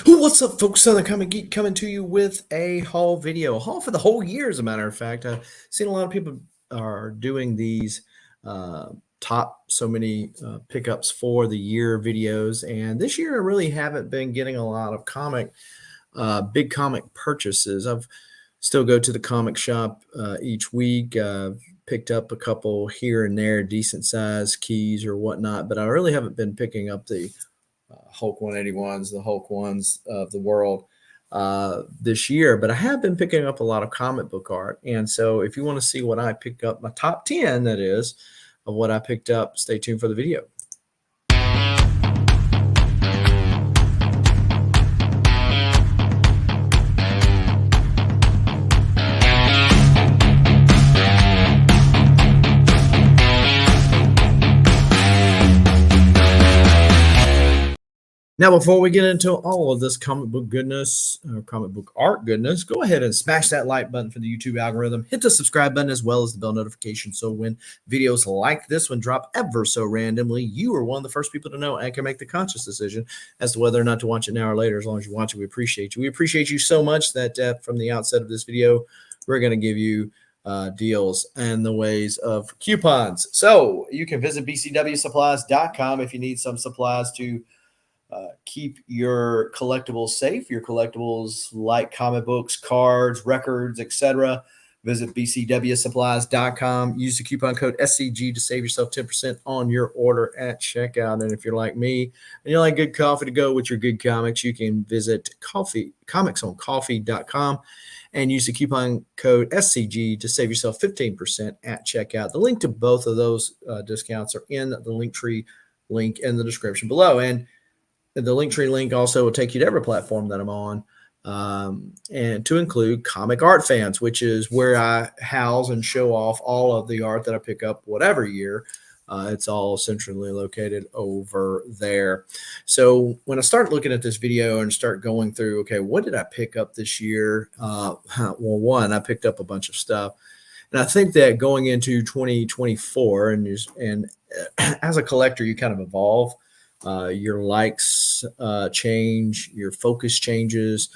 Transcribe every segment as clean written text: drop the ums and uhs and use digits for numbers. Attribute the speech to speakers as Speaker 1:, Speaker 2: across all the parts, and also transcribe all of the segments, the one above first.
Speaker 1: What's up, folks? Southern Comic Geek coming to you with a haul video. A haul for the whole year, as a matter of fact. I've seen a lot of people are doing these uh, top so many pickups for the year videos. And this year, I really haven't been getting a lot of big comic purchases. I've still go to the comic shop each week. Picked up a couple here and there, decent size keys or whatnot, but I really haven't been picking up the Hulk 181s, the Hulk ones of the world this year. But I have been picking up a lot of comic book art. And so if you want to see what I picked up, my top 10, that is, of what I picked up, stay tuned for the video. Now, before we get into all of this comic book goodness, comic book art goodness, go ahead and smash that like button for the YouTube algorithm. Hit the subscribe button as well as the bell notification. So when videos like this one drop ever so randomly, you are one of the first people to know and can make the conscious decision as to whether or not to watch it now or later. As long as you watch it, we appreciate you. We appreciate you so much that from the outset of this video, we're going to give you deals and the ways of coupons. So you can visit bcwsupplies.com if you need some supplies to keep your collectibles safe, your collectibles like comic books, cards, records, etc. Visit bcwsupplies.com. Use the coupon code SCG to save yourself 10% on your order at checkout. And if you're like me and you like good coffee to go with your good comics, you can visit comicsoncoffee.com and use the coupon code SCG to save yourself 15% at checkout. The link to both of those discounts are in the Linktree link in the description below. And the Linktree link also will take you to every platform that I'm on, and to include Comic Art Fans, which is where I house and show off all of the art that I pick up whatever year. It's all centrally located over there. So when I start looking at this video and start going through, okay, what did I pick up this year? Well, one, I picked up a bunch of stuff. And I think that going into 2024, and as a collector, you kind of evolve. Your likes change, your focus changes.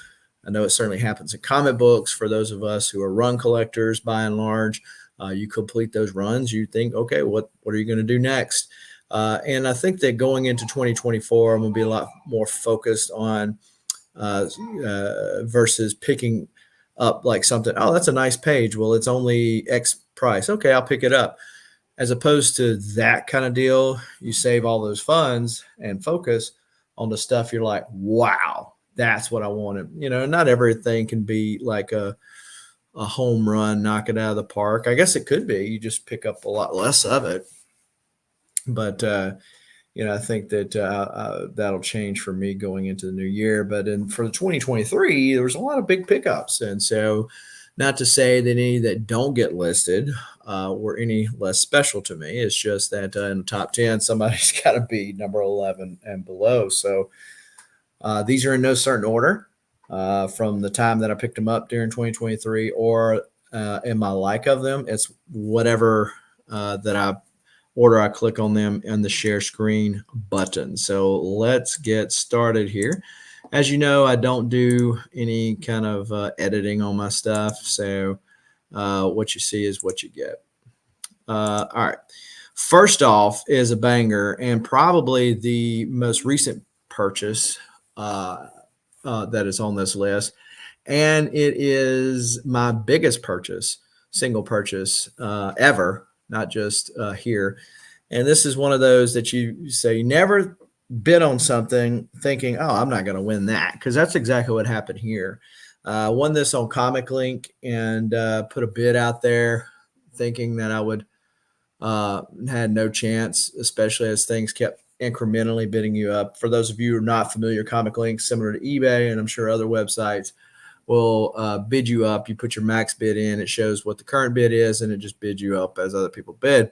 Speaker 1: I know it certainly happens in comic books. For those of us who are run collectors, by and large, you complete those runs. You think, okay, what are you going to do next? And I think that going into 2024, I'm going to be a lot more focused on versus picking up like something. Oh, that's a nice page. Well, it's only X price. Okay, I'll pick it up. As opposed to that kind of deal, you save all those funds and focus on the stuff you're like, wow, that's what I wanted. Not everything can be like a home run, knock it out of the park. I guess it could be. You just pick up a lot less of it. But, I think that that'll change for me going into the new year. But for the 2023, there was a lot of big pickups. And so, not to say that any that don't get listed were any less special to me. It's just that in the top 10, somebody's got to be number 11 and below. So these are in no certain order from the time that I picked them up during 2023 or in my like of them. It's whatever that I order, I click on them and the share screen button. So let's get started here. As you know, I don't do any kind of editing on my stuff. So what you see is what you get. All right. First off is a banger and probably the most recent purchase that is on this list. And it is my biggest purchase, single purchase ever, not just here. And this is one of those that you say you never bid on something thinking, oh, I'm not going to win that, because that's exactly what happened here. Won this on Comic Link and put a bid out there thinking that I would had no chance, especially as things kept incrementally bidding you up. For those of you who are not familiar, Comic Link, similar to eBay and I'm sure other websites, will bid you up. You put your max bid in, it shows what the current bid is, and it just bids you up as other people bid.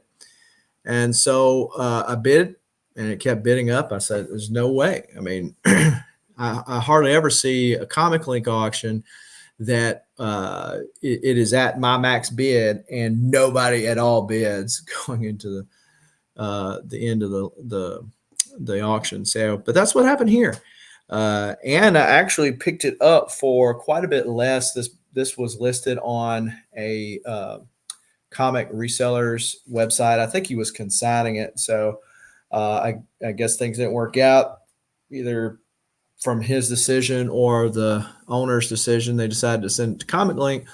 Speaker 1: And so I bid, and it kept bidding up. I said, there's no way. I mean, I hardly ever see a Comic Link auction that it is at my max bid and nobody at all bids going into the end of the auction. So, but that's what happened here. And I actually picked it up for quite a bit less. This was listed on a comic reseller's website. I think he was consigning it, so I guess things didn't work out either from his decision or the owner's decision. They decided to send it to Comic Link,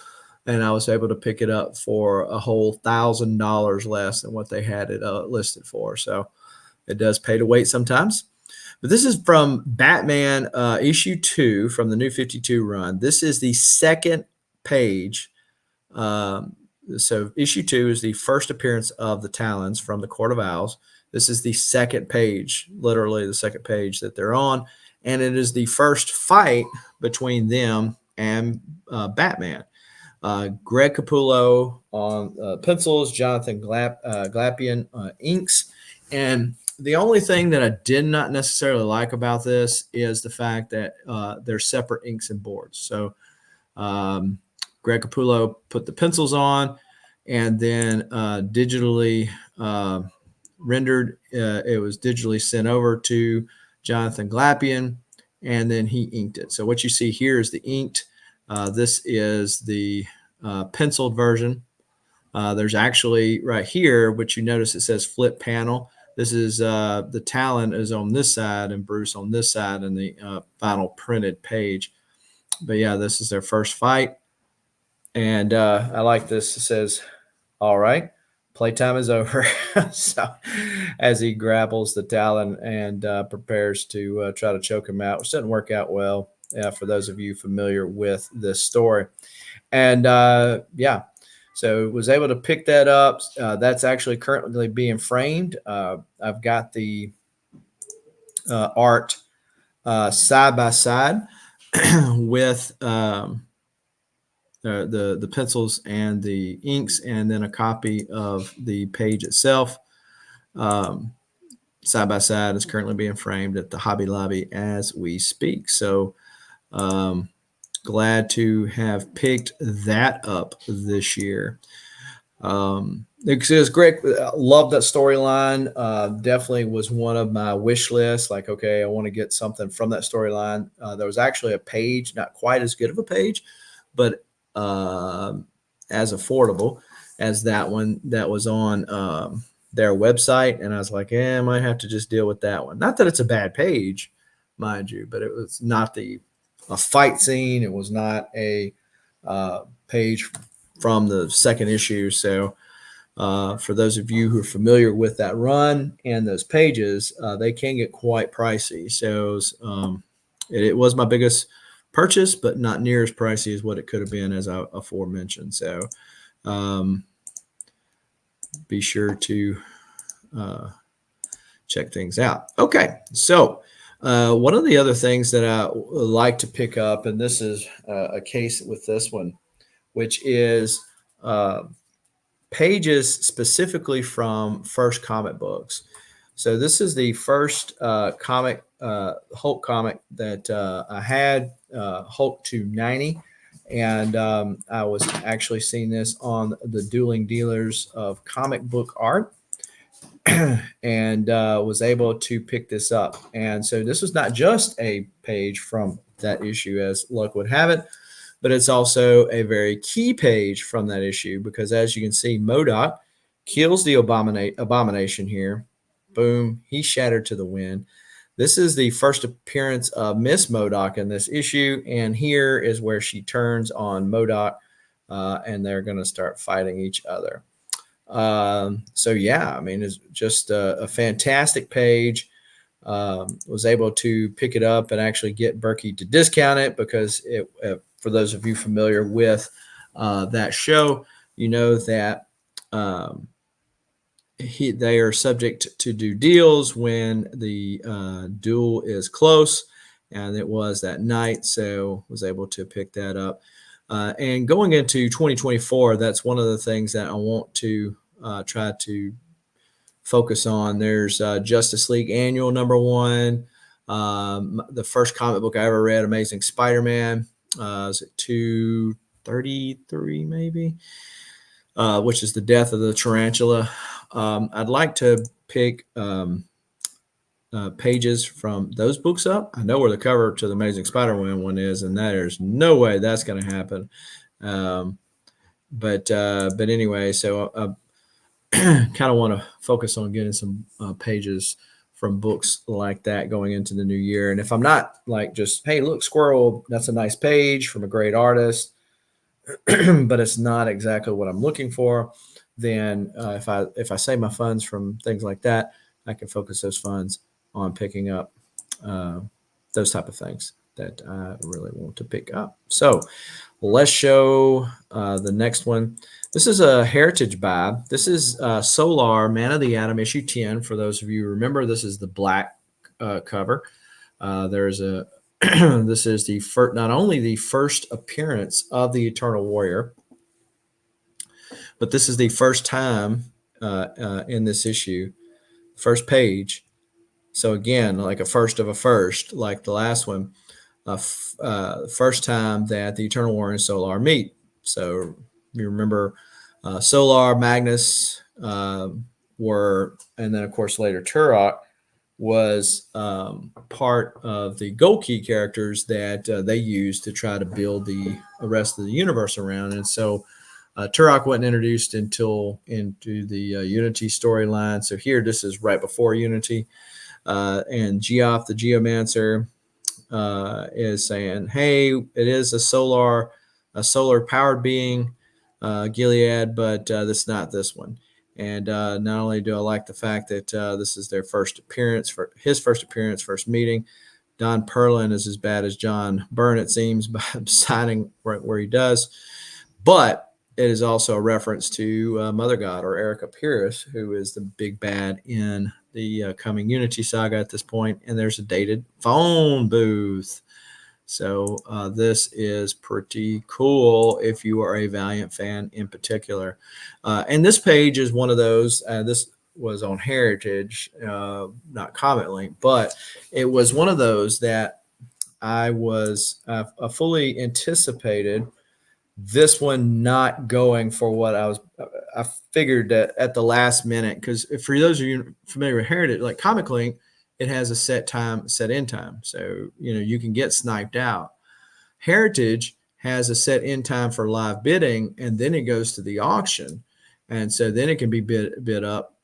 Speaker 1: and I was able to pick it up for a whole $1,000 less than what they had it listed for. So it does pay to wait sometimes. But this is from Batman issue 2 from the New 52 run. This is the second page. So issue 2 is the first appearance of the Talons from the Court of Owls. This is the second page, literally the second page that they're on. And it is the first fight between them and Batman. Greg Capullo on pencils, Jonathan Glapion inks. And the only thing that I did not necessarily like about this is the fact that they're separate inks and boards. So Greg Capullo put the pencils on, and then digitally rendered. It was digitally sent over to Jonathan Glapion, and then he inked it. So what you see here is the inked. This is the penciled version. There's actually right here, which you notice it says flip panel. This is the Talon is on this side and Bruce on this side in the final printed page. But yeah, this is their first fight. And I like this. It says, "All right, playtime is over." So as he grapples the Talon and prepares to try to choke him out, which doesn't work out well for those of you familiar with this story. And yeah, so was able to pick that up. That's actually currently being framed. I've got the art side by side with the pencils and the inks, and then a copy of the page itself. Side by side is currently being framed at the Hobby Lobby as we speak. So glad to have picked that up this year. It says Greg loved that storyline. Definitely was one of my wish lists. Like, okay, I want to get something from that storyline. There was actually a page, not quite as good of a page, but as affordable as that one that was on their website. And I was like, I might have to just deal with that one. Not that it's a bad page, mind you, but it was not a fight scene. It was not a page from the second issue. So for those of you who are familiar with that run and those pages, they can get quite pricey. So it was my biggest purchase, but not near as pricey as what it could have been, as I aforementioned. So be sure to check things out. Okay, so one of the other things that I like to pick up, and this is a case with this one, which is pages specifically from First Comic Books. So this is the first Hulk comic that I had, Hulk 290. And I was actually seeing this on the Dueling Dealers of Comic Book Art, and was able to pick this up. And so this was not just a page from that issue, as luck would have it, but it's also a very key page from that issue, because as you can see, MODOK kills the Abomination here. Boom, he's shattered to the wind. This is the first appearance of Miss MODOK in this issue, and here is where she turns on MODOK, and they're going to start fighting each other. So yeah, I mean, it's just a fantastic page. Was able to pick it up and actually get Berkey to discount it, because it, for those of you familiar with that show, you know that they are subject to do deals when the duel is close, and it was that night, so was able to pick that up. And going into 2024, that's one of the things that I want to try to focus on. There's Justice League Annual #1, the first comic book I ever read, Amazing Spider-Man. Is it 233 maybe? Which is the death of the tarantula. I'd like to pick pages from those books up, I know where the cover to the Amazing Spider-Man one is, and there's no way that's going to happen. But anyway, so kind of want to focus on getting some pages from books like that going into the new year. And if I'm not like just, hey, look, squirrel, that's a nice page from a great artist, but it's not exactly what I'm looking for, then if I save my funds from things like that, I can focus those funds on picking up those type of things that I really want to pick up. So let's show the next one. This is a Heritage buy. This is Solar Man of the Atom issue 10. For those of you who remember, this is the black cover. There's a this is the first, not only the first appearance of the Eternal Warrior, but this is the first time in this issue, first page. So again, like a first of a first, like the last one, first time that the Eternal Warrior and Solar meet. So you remember Solar, Magnus were, and then of course later Turok was part of the Gold Key characters that they used to try to build the rest of the universe around. And so Turok wasn't introduced until into the Unity storyline. So here, this is right before Unity. And Geoff the Geomancer is saying, hey, it is a solar powered being, Gilead, but that's not this one. And not only do I like the fact that this is their first appearance, first meeting. Don Perlin is as bad as John Byrne, it seems, by signing right where he does. But it is also a reference to Mother God, or Erica Pierce, who is the big bad in the coming Unity saga at this point. And there's a dated phone booth. So this is pretty cool if you are a Valiant fan in particular. And this page is one of those, this was on Heritage, not Comic Link, but it was one of those that I was fully anticipated this one not going for what I figured that at the last minute, because for those of you familiar with Heritage, like Comic Link, it has a set end time. So, you can get sniped out. Heritage has a set end time for live bidding, and then it goes to the auction. And so then it can be bid up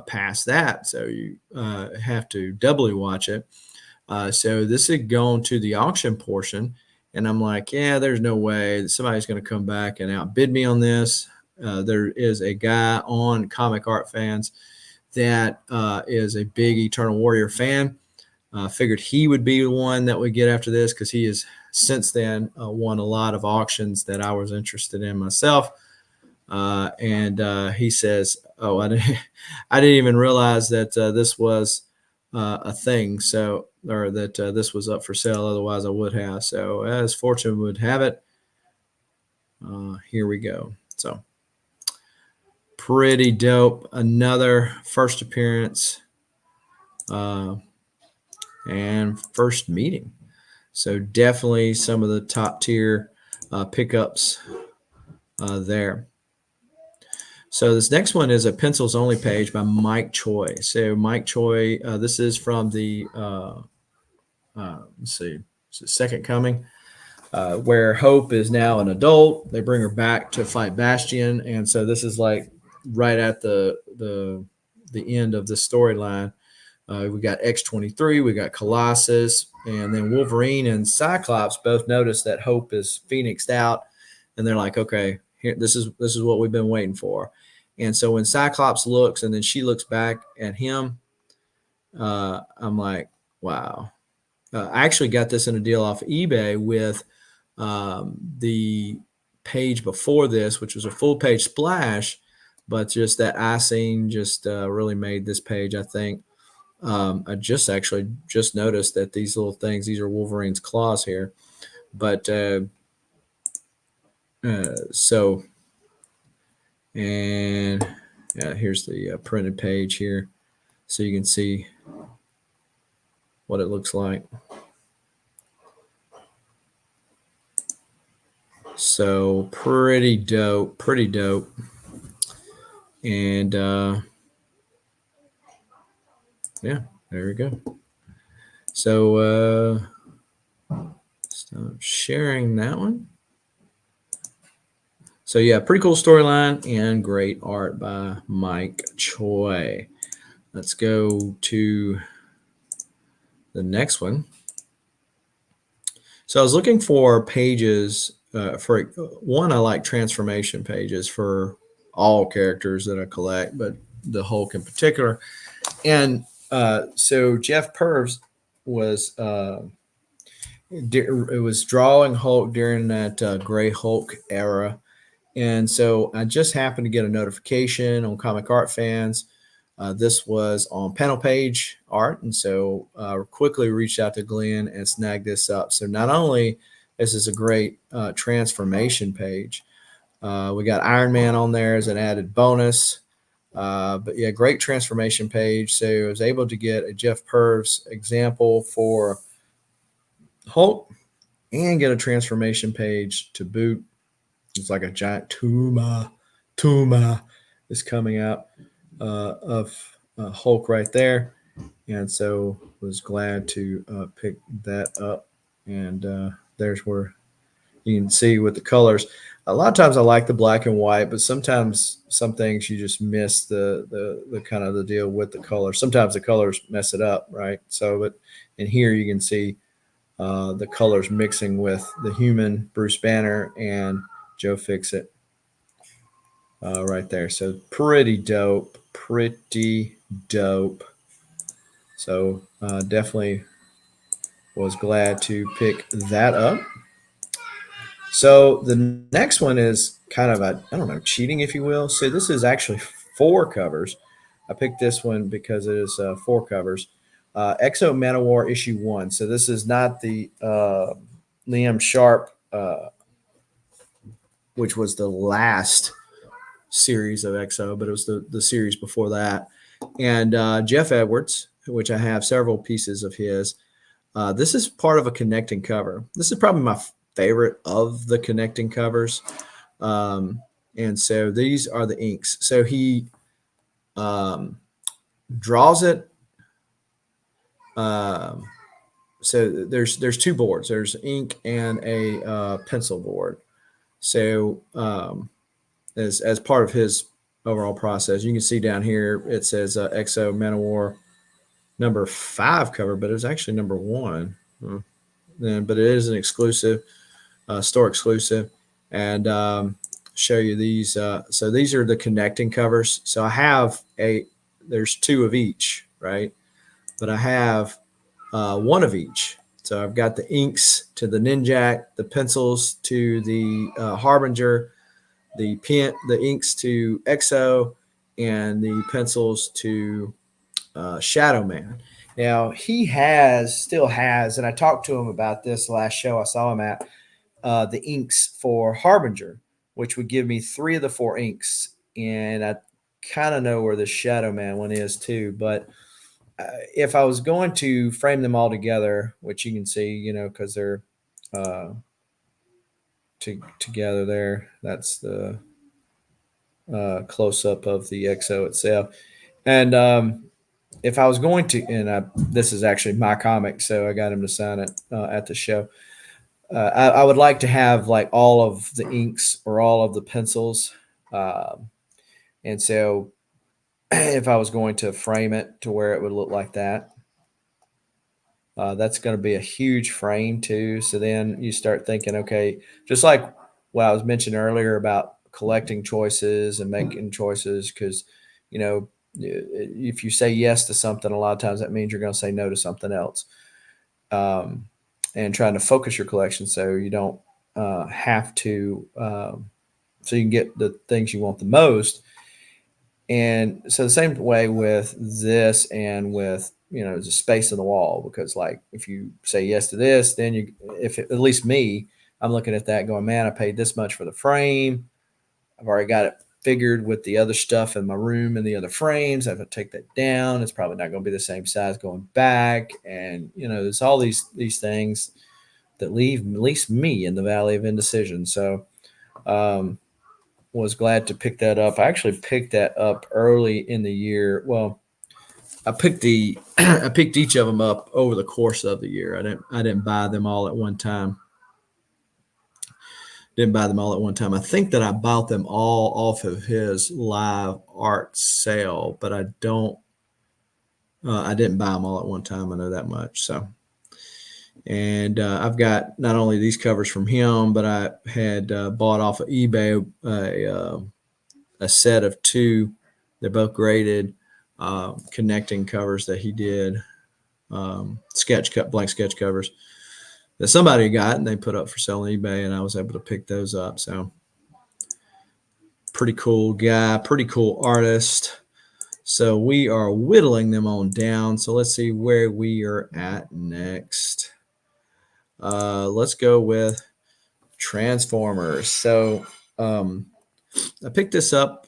Speaker 1: past that. So you have to doubly watch it. So this had gone to the auction portion. And I'm like, yeah, there's no way that somebody's going to come back and outbid me on this. There is a guy on Comic Art Fans that is a big Eternal Warrior fan. Figured he would be the one that would get after this, because he has since then won a lot of auctions that I was interested in myself. And he says, "Oh, I didn't even realize that this was a thing. So, or that this was up for sale. Otherwise, I would have." So, as fortune would have it, here we go. So, pretty dope. Another first appearance and first meeting. So definitely some of the top tier pickups there. So this next one is a pencils only page by Mike Choi. So Mike Choi, this is from the let's see, Second Coming, where Hope is now an adult. They bring her back to fight Bastion, and so this is like right at the end of the storyline. We got X-23, we got Colossus, and then Wolverine and Cyclops both notice that Hope is phoenixed out, and they're like, okay, here, this is what we've been waiting for. And so when Cyclops looks and then she looks back at him, I'm like, wow. I actually got this in a deal off eBay with the page before this, which was a full page splash, but just that icing just really made this page, I think. I just noticed that these little things, these are Wolverine's claws here. But so, and yeah, here's the printed page here, so you can see what it looks like. So pretty dope. And yeah, there we go. So stop sharing that one. So yeah, pretty cool storyline and great art by Mike Choi. Let's go to the next one. So I was looking for pages for one. I like transformation pages for all characters that I collect, but the Hulk in particular. And so Jeff Purves was it was drawing Hulk during that Gray Hulk era. And so I just happened to get a notification on Comic Art Fans. This was on panel page art. And so quickly reached out to Glenn and snagged this up. So not only this is a great transformation page, we got Iron Man on there as an added bonus. But yeah, great transformation page. So I was able to get a Jeff Purves example for Hulk and get a transformation page to boot. It's like a giant Tuma is coming out of Hulk right there. And so was glad to pick that up. And there's where you can see with the colors. A lot of times I like the black and white, but sometimes some things you just miss the kind of the deal with the color. Sometimes the colors mess it up, right? So, but in here you can see the colors mixing with the human Bruce Banner and Joe Fixit right there. So pretty dope, pretty dope. So definitely was glad to pick that up. So the next one is kind of a, I don't know, cheating, if you will. So this is actually 4 covers. I picked this one because it is 4 covers. Exo Manowar issue 1. So this is not the Liam Sharp, which was the last series of Exo, but it was the series before that. And Jeff Edwards, which I have several pieces of his. This is part of a connecting cover. This is probably my favorite of the connecting covers. And so these are the inks. So he draws it. So there's 2 boards. There's ink and a pencil board. So as part of his overall process, you can see down here it says Exo Manowar number 5 cover, but it was actually number 1. But it is an exclusive, store exclusive, and show you these. So these are the connecting covers. So I have there's 2 of each, right? But I have 1 of each. So I've got the inks to the Ninjak, the pencils to the Harbinger, the inks to Exo, and the pencils to Shadow Man. Now he still has, and I talked to him about this last show I saw him at, the inks for Harbinger, which would give me 3 of the 4 inks, and I kind of know where the Shadow Man one is too. But if I was going to frame them all together, which you can see, because they're together there, that's the close up of the Exo itself, and if I was going to, and this is actually my comic, so I got him to sign it at the show. I would like to have like all of the inks or all of the pencils. And so if I was going to frame it to where it would look like that, that's going to be a huge frame too. So then you start thinking, okay, just like what I was mentioning earlier about collecting choices and making choices, because, if you say yes to something, a lot of times that means you're going to say no to something else. And trying to focus your collection so you don't have to, so you can get the things you want the most. And so the same way with this and with, the space in the wall, because like if you say yes to this, then at least me, I'm looking at that going, man, I paid this much for the frame. I've already got it figured with the other stuff in my room and the other frames. I have to take that down. It's probably not going to be the same size going back. And, there's all these things that leave at least me in the valley of indecision. So, was glad to pick that up. I actually picked that up early in the year. Well, I picked I picked each of them up over the course of the year. I didn't buy them all at one time. Didn't buy them all at one time. I think that I bought them all off of his live art sale, but I don't. I didn't buy them all at one time. I know that much. So, and I've got not only these covers from him, but I had bought off of eBay a set of two. They're both graded connecting covers that he did, blank sketch covers that somebody got and they put up for sale on eBay, and I was able to pick those up. So pretty cool guy, pretty cool artist. So we are whittling them on down. So let's see where we are at next. Let's go with Transformers. So I picked this up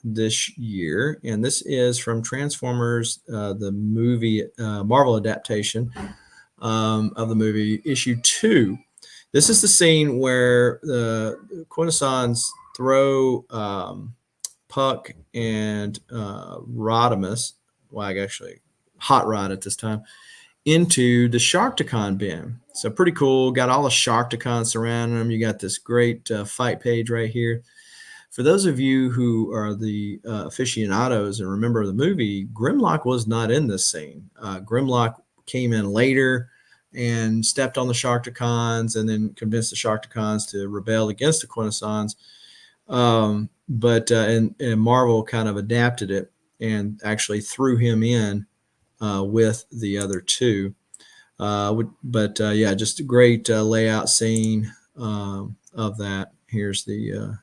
Speaker 1: this year, and this is from Transformers, the movie Marvel adaptation of the movie, issue 2. This is the scene where the Quintessons throw Puck and Rodimus, well, actually Hot Rod at this time, into the Sharkticon bin. So pretty cool. Got all the Sharkticons surrounding them. You got this great fight page right here. For those of you who are the aficionados and remember the movie, Grimlock was not in this scene. Grimlock came in later and stepped on the Sharkticons and then convinced the Sharkticons to rebel against the Quintessons. But Marvel kind of adapted it and actually threw him in with the other two. Yeah, just a great layout scene of that. Here's the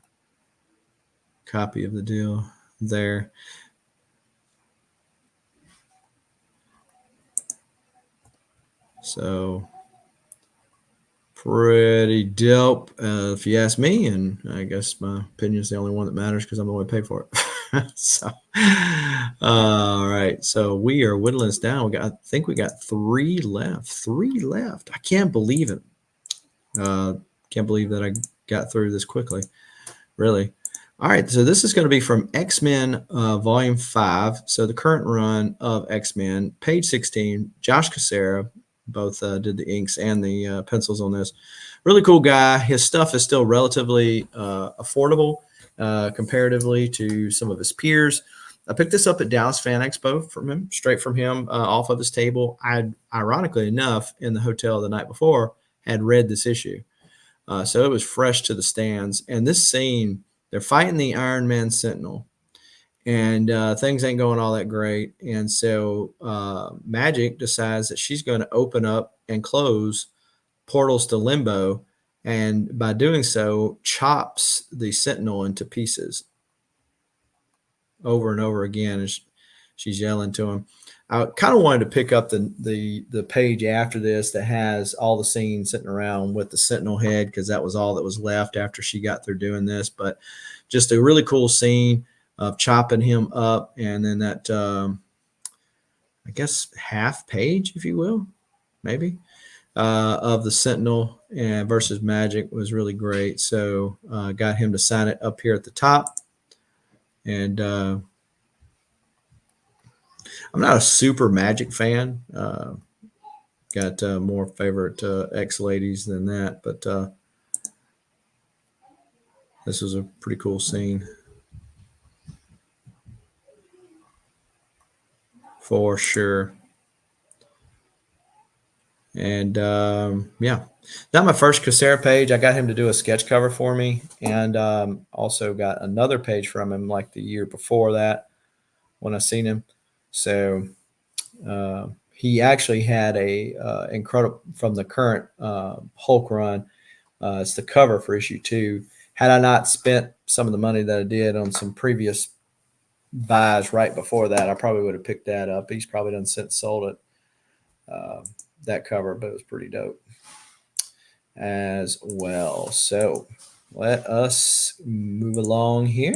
Speaker 1: copy of the deal there. So pretty dope, if you ask me, and I guess my opinion is the only one that matters because I'm the one who paid for it. So, all right. So we are whittling this down. I think we got 3 left. 3 left. I can't believe it. Can't believe that I got through this quickly. Really. All right. So this is going to be from X-Men Volume 5. So the current run of X-Men, page 16. Josh Cassara both did the inks and the pencils on this. Really cool guy. His stuff is still relatively affordable comparatively to some of his peers. I picked this up at Dallas Fan Expo from him, straight from him, off of his table. I, ironically enough, in the hotel the night before, had read this issue. So it was fresh to the stands. And this scene, they're fighting the Iron Man Sentinel, and things ain't going all that great. And so Magic decides that she's going to open up and close portals to Limbo, and by doing so, chops the Sentinel into pieces over and over again as she's yelling to him. I kind of wanted to pick up the page after this that has all the scenes sitting around with the Sentinel head, because that was all that was left after she got through doing this. But just a really cool scene of chopping him up, and then that I guess half page, if you will, maybe, of the Sentinel and versus Magic was really great. So got him to sign it up here at the top. And I'm not a super Magic fan. Got more favorite X-Ladies than that, but this was a pretty cool scene for sure. And yeah, not my first Cassara page. I got him to do a sketch cover for me, and also got another page from him like the year before that when I seen him. So he actually had a incredible, from the current Hulk run. It's the cover for issue 2. Had I not spent some of the money that I did on some previous buys right before that, I probably would have picked that up. He's probably done since sold it, that cover, but it was pretty dope as well. So let us move along here.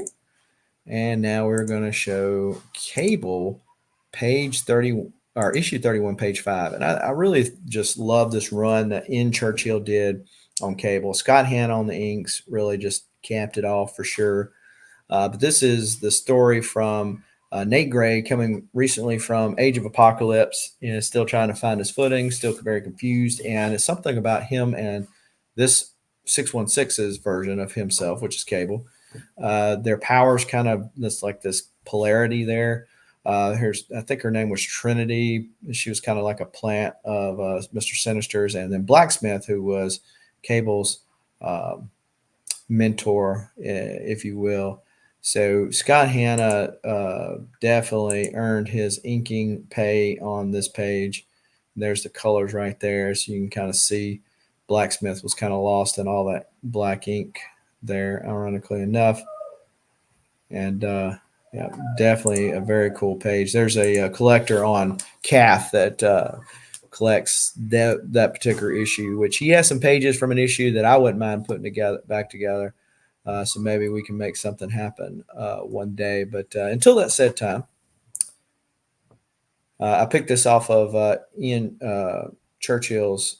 Speaker 1: And now we're going to show Cable, page 30, or issue 31, page 5. And I really just love this run that N. Churchill did on Cable. Scott Hanna on the inks really just capped it off for sure. But this is the story from Nate Gray, coming recently from Age of Apocalypse, is still trying to find his footing, still very confused. And it's something about him and this 616's version of himself, which is Cable. Their powers kind of this polarity there. I think her name was Trinity. She was kind of like a plant of Mr. Sinister's, and then Blacksmith, who was Cable's mentor, if you will. So Scott Hanna definitely earned his inking pay on this page. There's the colors right there, so you can kind of see Blacksmith was kind of lost in all that black ink there, ironically enough. And yeah, definitely a very cool page. There's a collector on Cath that collects that particular issue, which he has some pages from an issue that I wouldn't mind putting back together. So maybe we can make something happen one day. But until that said time, I picked this off of Ian Churchill's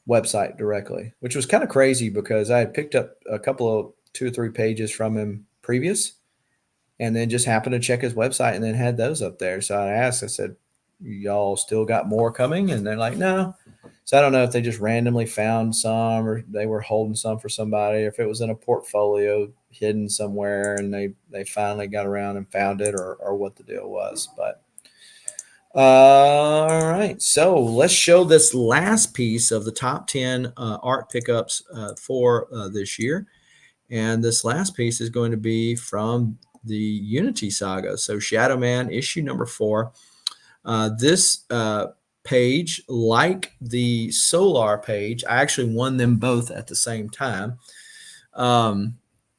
Speaker 1: website directly, which was kind of crazy because I had picked up a couple of 2 or 3 pages from him previous, and then just happened to check his website and then had those up there. So I asked, I said, y'all still got more coming? And they're like, no. So I don't know if they just randomly found some, or they were holding some for somebody, or if it was in a portfolio hidden somewhere and they finally got around and found it, or what the deal was. But all right, so let's show this last piece of the top 10 art pickups for this year. And this last piece is going to be from the Unity Saga. So Shadow Man, issue number 4. This page, like the Solar page, I actually won them both at the same time.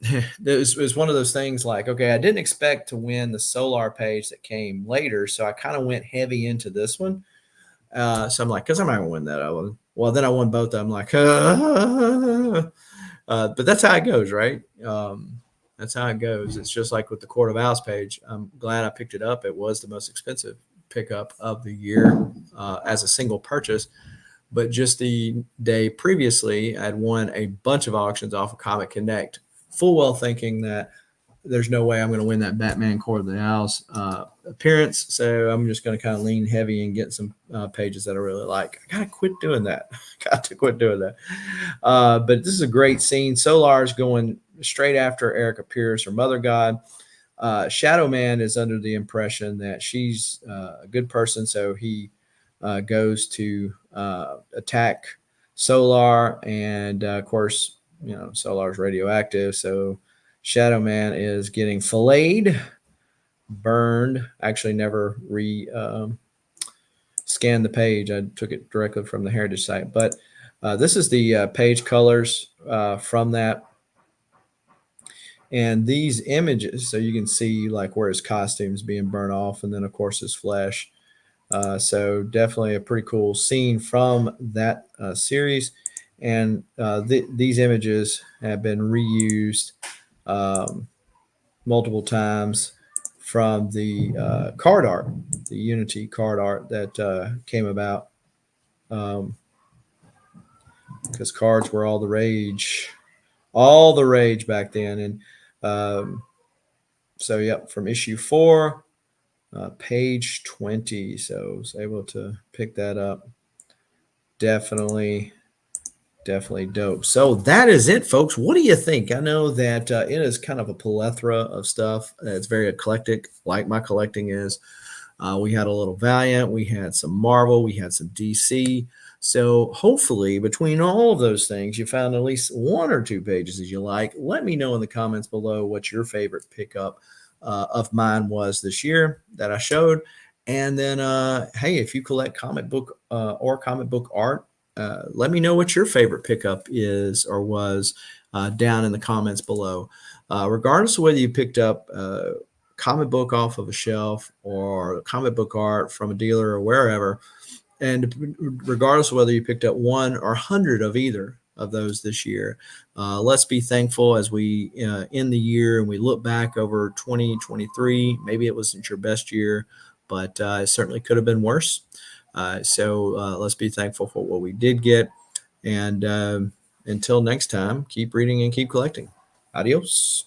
Speaker 1: It was one of those things like, okay, I didn't expect to win the Solar page that came later, so I kind of went heavy into this one. So I'm like, because I'm not going to win that other one. Well, then I won both. I'm like, but that's how it goes, right? That's how it goes. It's just like with the Court of Owls page. I'm glad I picked it up. It was the most expensive pickup of the year as a single purchase. But just the day previously, I'd won a bunch of auctions off of Comic Connect, full well thinking that there's no way I'm going to win that Batman Court of the Owls appearance. So I'm just going to kind of lean heavy and get some pages that I really like. I got to quit doing that. But this is a great scene. Solar's going straight after Erica Pierce, her mother god. Shadow Man is under the impression that she's a good person. So he goes to attack Solar. And of course, Solar's radioactive. So Shadow Man is getting filleted, burned. Actually, never scanned the page. I took it directly from the Heritage site. But this is the page colors from that. And these images, so you can see like where his costume's being burned off, and then of course his flesh. So definitely a pretty cool scene from that series. And these images have been reused multiple times from the card art, the Unity card art that came about, because cards were all the rage back then. And so, yep, from issue 4, page 20. So I was able to pick that up. Definitely dope. So that is it, folks. What do you think? I know that it is kind of a plethora of stuff. It's very eclectic, like my collecting is. We had a little Valiant, we had some Marvel, we had some DC. So hopefully between all of those things, you found at least 1 or 2 pages that you like. Let me know in the comments below what your favorite pickup of mine was this year that I showed. And then, hey, if you collect comic book or comic book art, let me know what your favorite pickup is or was down in the comments below. Regardless of whether you picked up comic book off of a shelf or comic book art from a dealer or wherever, and regardless of whether you picked up 1 or 100 of either of those this year, let's be thankful as we end the year and we look back over 2023. Maybe it wasn't your best year, but it certainly could have been worse. So let's be thankful for what we did get. And until next time, keep reading and keep collecting. Adios.